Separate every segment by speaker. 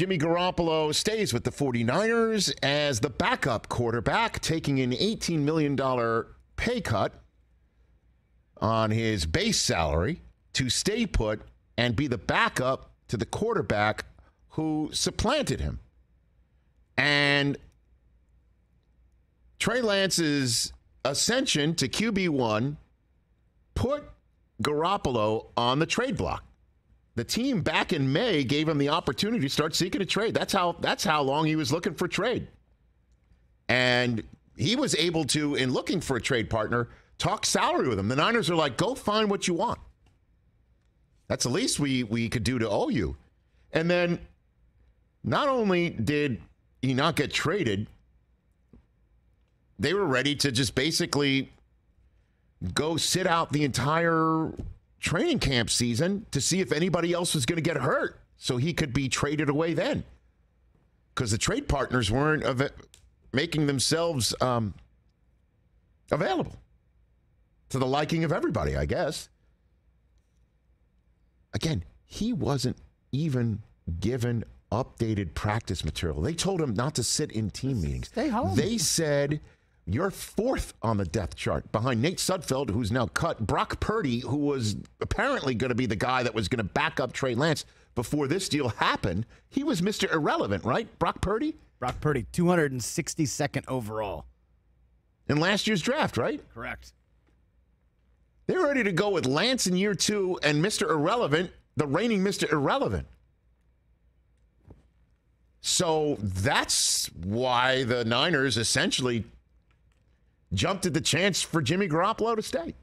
Speaker 1: Jimmy Garoppolo stays with the 49ers as the backup quarterback, taking an $18 million pay cut on his base salary to stay put and be the backup to the quarterback who supplanted him. And Trey Lance's ascension to QB1 put Garoppolo on the trade block. The team back in May gave him the opportunity to start seeking a trade. That's how long he was looking for trade. And he was able to, in looking for a trade partner, talk salary with him. The Niners are like, go find what you want. That's the least we could do to owe you. And then not only did he not get traded, they were ready to just basically go sit out the entire training camp season to see if anybody else was going to get hurt so he could be traded away then. Because the trade partners weren't making themselves available to the liking of everybody, I guess. Again, he wasn't even given updated practice material. They told him not to sit in team meetings.
Speaker 2: Stay home.
Speaker 1: They said, you're fourth on the depth chart behind Nate Sudfeld, who's now cut. Brock Purdy, who was apparently going to be the guy that was going to back up Trey Lance before this deal happened. He was Mr. Irrelevant, right? Brock Purdy?
Speaker 2: Brock Purdy, 262nd overall.
Speaker 1: In last year's draft, right?
Speaker 2: Correct.
Speaker 1: They're ready to go with Lance in year 2 and Mr. Irrelevant, the reigning Mr. Irrelevant. So that's why the Niners essentially jumped at the chance for Jimmy Garoppolo to stay.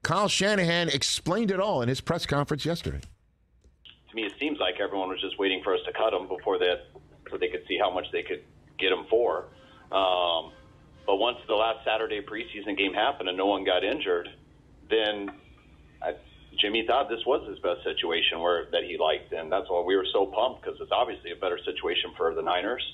Speaker 1: Kyle Shanahan explained it all in his press conference yesterday.
Speaker 3: To me, it seems like everyone was just waiting for us to cut him before that, so they could see how much they could get him for. But once the last Saturday preseason game happened and no one got injured, then Jimmy thought this was his best situation that he liked, and that's why we were so pumped, because it's obviously a better situation for the Niners.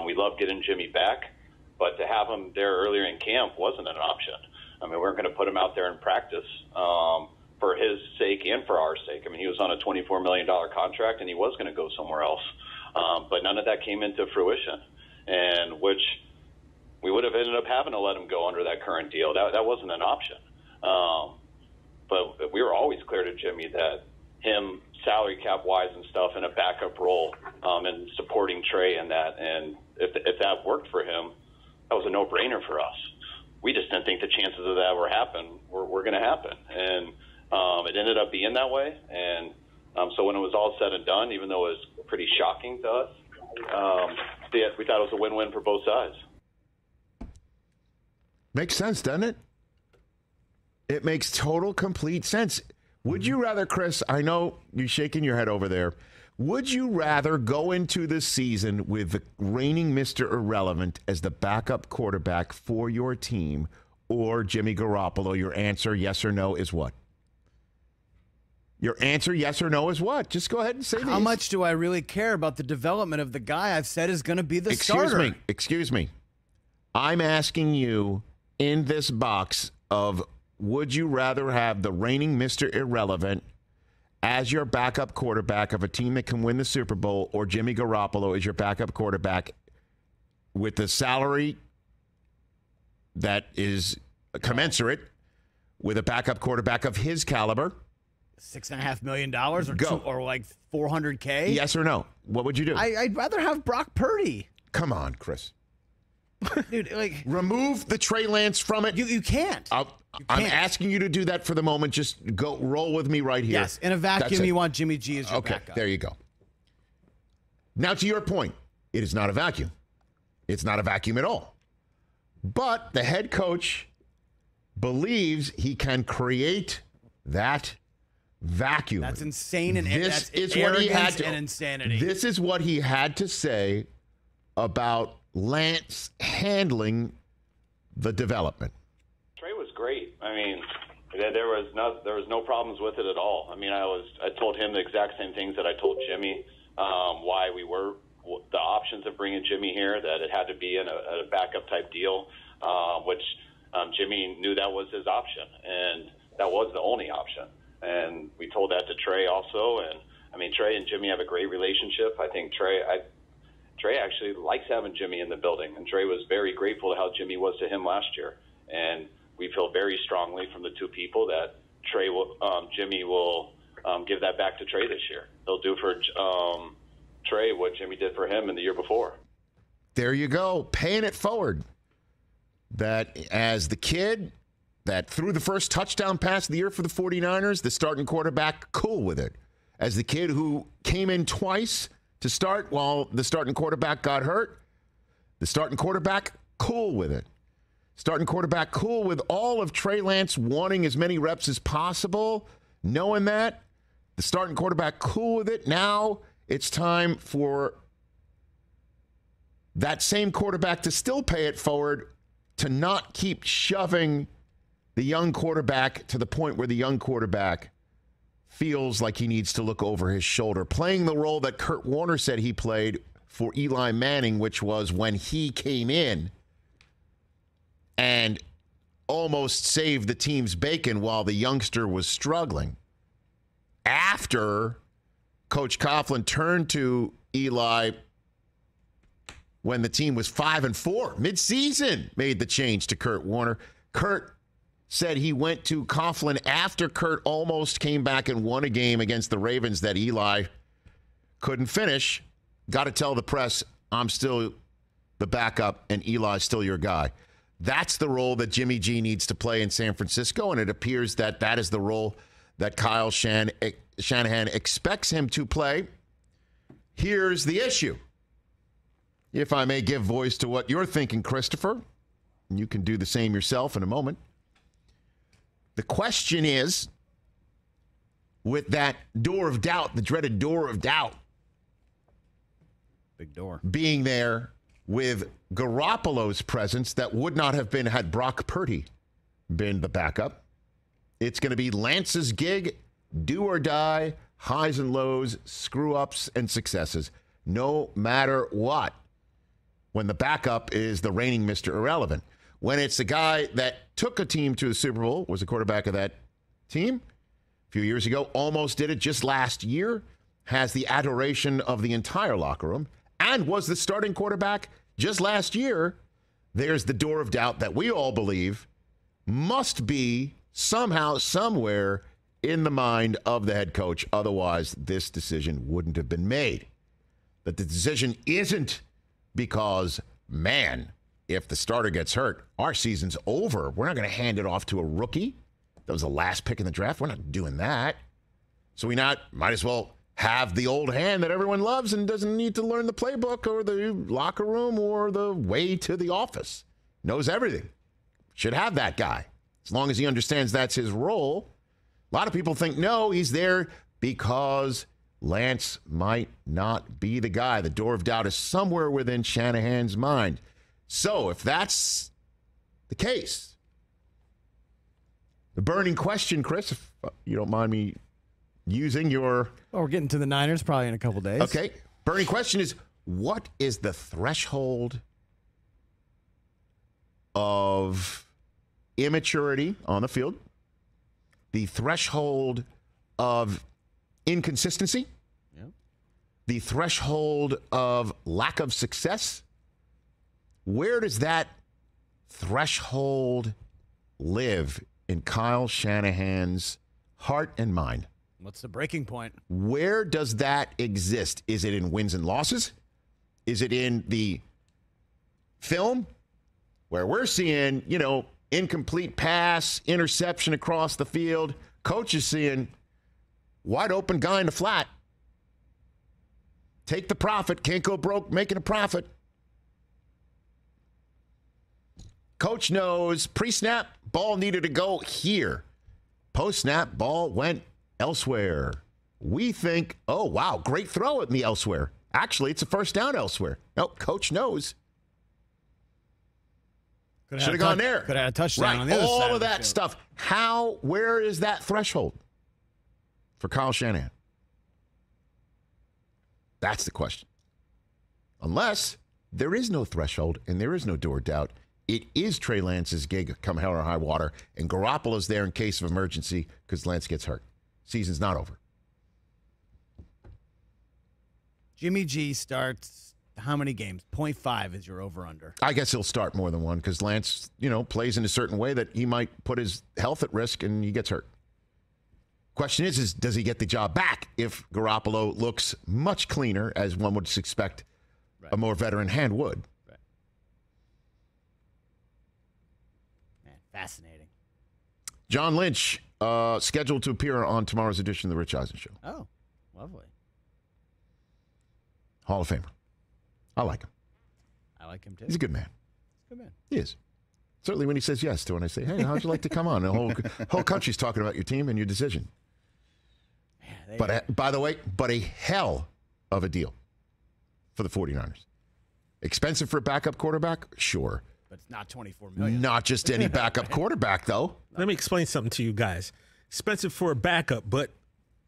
Speaker 3: We love getting Jimmy back, but to have him there earlier in camp wasn't an option. I mean, we weren't going to put him out there in practice for his sake and for our sake. I mean, he was on a $24 million contract, and he was going to go somewhere else. But none of that came into fruition, and which we would have ended up having to let him go under that current deal. That wasn't an option. But we were always clear to Jimmy that him salary cap wise and stuff in a backup role and supporting Trey in that, and if that worked for him, that was a no-brainer for us. We just didn't think the chances of that were going to happen, and it ended up being that way. And so when it was all said and done, even though it was pretty shocking to us, we thought it was a win-win for both sides.
Speaker 1: Makes sense, doesn't it? It makes total, complete sense. Would you rather, Chris, I know you're shaking your head over there, would you rather go into the season with the reigning Mr. Irrelevant as the backup quarterback for your team, or Jimmy Garoppolo? Your answer, yes or no, is what? Your answer, yes or no, is what? Just go ahead and say
Speaker 2: How much do I really care about the development of the guy I've said is going to be the starter?
Speaker 1: Excuse me. I'm asking you in this box of, would you rather have the reigning Mr. Irrelevant as your backup quarterback of a team that can win the Super Bowl, or Jimmy Garoppolo as your backup quarterback with the salary that is commensurate with a backup quarterback of his caliber?
Speaker 2: $6.5 million or like $400K?
Speaker 1: Yes or no? What would you do?
Speaker 2: I'd rather have Brock Purdy.
Speaker 1: Come on, Chris.
Speaker 2: Dude,
Speaker 1: remove the Trey Lance from it.
Speaker 2: You can't.
Speaker 1: I'm asking you to do that for the moment. Just roll with me right here.
Speaker 2: Yes, in a vacuum, you want Jimmy G as your backup.
Speaker 1: There you go. Now, to your point, it is not a vacuum. It's not a vacuum at all. But the head coach believes he can create that vacuum.
Speaker 2: That's insane, and
Speaker 1: this
Speaker 2: that's
Speaker 1: is what he had
Speaker 2: and insanity.
Speaker 1: This is what he had to say about Lance handling the development.
Speaker 3: Trey was great. I mean, there was no problems with it at all. I mean, I told him the exact same things that I told Jimmy. Why we were the options of bringing Jimmy here, that it had to be in a backup type deal, which Jimmy knew that was his option, and that was the only option. And we told that to Trey also, and I mean, Trey and Jimmy have a great relationship. I think Trey actually likes having Jimmy in the building, and Trey was very grateful to how Jimmy was to him last year. And we feel very strongly from the two people that Jimmy will give that back to Trey this year. He'll do for Trey what Jimmy did for him in the year before.
Speaker 1: There you go, paying it forward. That as the kid that threw the first touchdown pass of the year for the 49ers, the starting quarterback, cool with it. As the kid who came in twice to start while the starting quarterback got hurt, the starting quarterback, cool with it. Starting quarterback, cool with all of Trey Lance wanting as many reps as possible, knowing that. The starting quarterback, cool with it. Now it's time for that same quarterback to still pay it forward, to not keep shoving the young quarterback to the point where the young quarterback feels like he needs to look over his shoulder, playing the role that Kurt Warner said he played for Eli Manning, which was when he came in and almost saved the team's bacon while the youngster was struggling. After Coach Coughlin turned to Eli when the team was 5-4, midseason, made the change to Kurt Warner. Kurt said he went to Coughlin after Kurt almost came back and won a game against the Ravens that Eli couldn't finish. Got to tell the press, I'm still the backup and Eli's still your guy. That's the role that Jimmy G needs to play in San Francisco, and it appears that that is the role that Kyle Shanahan expects him to play. Here's the issue. If I may give voice to what you're thinking, Christopher, and you can do the same yourself in a moment. The question is, with that door of doubt, the dreaded door of doubt,
Speaker 2: big door,
Speaker 1: being there with Garoppolo's presence that would not have been had Brock Purdy been the backup. It's going to be Lance's gig, do or die, highs and lows, screw-ups and successes, no matter what, when the backup is the reigning Mr. Irrelevant. When it's the guy that took a team to the Super Bowl, was the quarterback of that team a few years ago, almost did it just last year, has the adoration of the entire locker room, and was the starting quarterback just last year, there's the door of doubt that we all believe must be somehow, somewhere in the mind of the head coach. Otherwise, this decision wouldn't have been made. That the decision isn't because, man, if the starter gets hurt, our season's over. We're not going to hand it off to a rookie that was the last pick in the draft. We're not doing that. So might as well have the old hand that everyone loves and doesn't need to learn the playbook or the locker room or the way to the office. Knows everything. Should have that guy. As long as he understands that's his role. A lot of people think, no, he's there because Lance might not be the guy. The door of doubt is somewhere within Shanahan's mind. So if that's the case, the burning question, Chris, if you don't mind me using your...
Speaker 2: Well, we're getting to the Niners probably in a couple days.
Speaker 1: Okay. Burning question is, what is the threshold of immaturity on the field? The threshold of inconsistency?
Speaker 2: Yep.
Speaker 1: The threshold of lack of success? Where does that threshold live in Kyle Shanahan's heart and mind?
Speaker 2: What's the breaking point?
Speaker 1: Where does that exist? Is it in wins and losses? Is it in the film where we're seeing, incomplete pass, interception across the field? Coach is seeing wide open guy in the flat. Take the profit. Can't go broke making a profit. Coach knows pre-snap, ball needed to go here. Post-snap, ball went elsewhere. We think, oh, wow, great throw at me elsewhere. Actually, it's a first down elsewhere. No, coach knows. Should have gone there.
Speaker 2: Could have had a touchdown
Speaker 1: right.
Speaker 2: on the other side.
Speaker 1: All of that stuff. Where is that threshold for Kyle Shanahan? That's the question. Unless there is no threshold and there is no door of doubt. It is Trey Lance's gig come hell or high water, and Garoppolo's there in case of emergency because Lance gets hurt. Season's not over.
Speaker 2: Jimmy G starts how many games? 0.5 is your over-under.
Speaker 1: I guess he'll start more than one because Lance, plays in a certain way that he might put his health at risk and he gets hurt. Question is does he get the job back if Garoppolo looks much cleaner, as one would expect a more veteran hand would?
Speaker 2: Right. Man, fascinating.
Speaker 1: John Lynch, scheduled to appear on tomorrow's edition of the Rich Eisen Show.
Speaker 2: Oh, lovely.
Speaker 1: Hall of Famer. I like him.
Speaker 2: I like him too.
Speaker 1: He's a good man.
Speaker 2: Good man.
Speaker 1: He is. Certainly when he says yes to when I say, hey, how'd you like to come on? The whole country's talking about your team and your decision.
Speaker 2: Yeah,
Speaker 1: But by the way, a hell of a deal for the 49ers. Expensive for a backup quarterback? Sure.
Speaker 2: But it's not $24 million.
Speaker 1: Not just any backup quarterback, though.
Speaker 4: Let me explain something to you guys. Expensive for a backup, but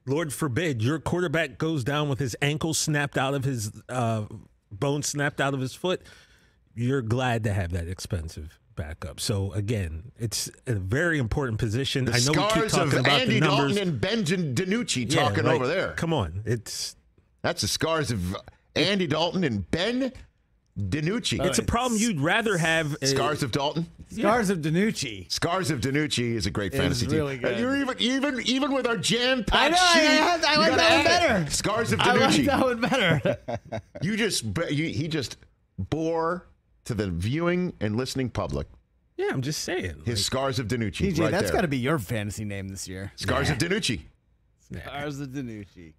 Speaker 4: Lord forbid your quarterback goes down with his ankle snapped out of his bone snapped out of his foot. You're glad to have that expensive backup. So again, it's a very important position.
Speaker 1: The
Speaker 4: I know we keep
Speaker 1: scars
Speaker 4: talking
Speaker 1: of
Speaker 4: about
Speaker 1: Andy
Speaker 4: the numbers.
Speaker 1: Dalton and Ben DiNucci talking over there.
Speaker 4: Come on,
Speaker 1: That's the scars of Andy Dalton and Ben DiNucci.
Speaker 4: It's a problem you'd rather have.
Speaker 1: Scars of Dalton.
Speaker 2: Scars of DiNucci.
Speaker 1: Scars of DiNucci is a great fantasy
Speaker 2: really
Speaker 1: team.
Speaker 2: good.
Speaker 1: And you're even with our jam-packed
Speaker 2: I
Speaker 1: sheet.
Speaker 2: I like that one better.
Speaker 1: Scars of
Speaker 2: I like
Speaker 1: DiNucci.
Speaker 2: that one better.
Speaker 1: He just bore to the viewing and listening public
Speaker 4: Yeah, I'm just saying.
Speaker 1: his Scars of DiNucci.
Speaker 2: TJ,
Speaker 1: right
Speaker 2: that's
Speaker 1: there.
Speaker 2: got to be your fantasy name this year.
Speaker 1: Scars of DiNucci.
Speaker 2: Scars of DiNucci.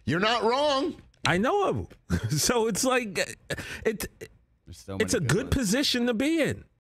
Speaker 1: You're not wrong.
Speaker 4: I know him. So it's like it's
Speaker 2: There's so
Speaker 4: it's a
Speaker 2: many
Speaker 4: good
Speaker 2: ones.
Speaker 4: position to be in.